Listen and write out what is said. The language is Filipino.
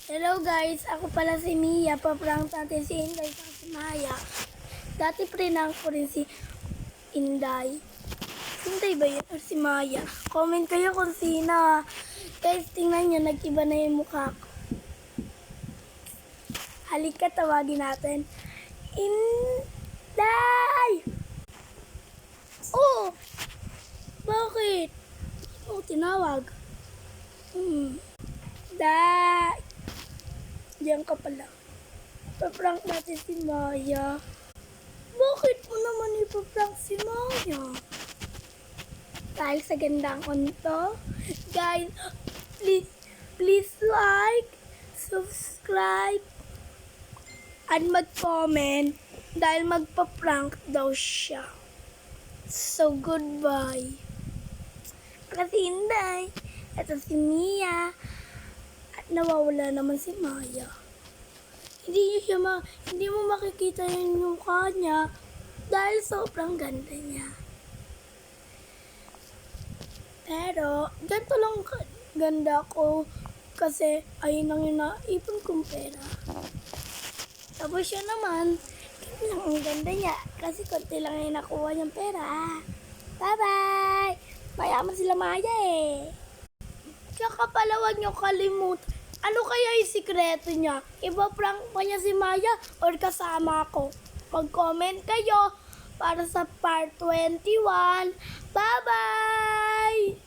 Hello guys, ako pala si Mia. Paprank natin si Inday at si Maya. Dati prank ko rin si Inday. Si Inday ba yun or si Maya? Comment kayo kung sino. Guys, tingnan nyo, nag-iba na yung mukha ko. Halika, tawagin natin. Inday! Oh! Bakit? Oh, tinawag. Day! Diyan ka pala. Paprank natin si Maya. Bakit mo naman ipaprank si Maya? Dahil sa gandang konto. Guys, please like, subscribe, and mag-comment dahil magpa-prank daw siya. So, goodbye. Kasi Inday, ito si Mia. At nawawala naman si Maya. Hindi mo makikita yung mukha niya dahil sobrang ganda niya. Pero, ganito lang ganda ko kasi ayun lang yung naipon kong pera. Tapos siya naman, yun lang ang ganda niya kasi konti lang yung nakuha niyang pera. Bye-bye! Mayaman sila Maya eh. Tsaka pala huwag niyo kalimutan. Ano kaya yung sikreto niya? Iba-prank pa niya si Maya or kasama ko? Mag-comment kayo para sa part 21. Bye-bye!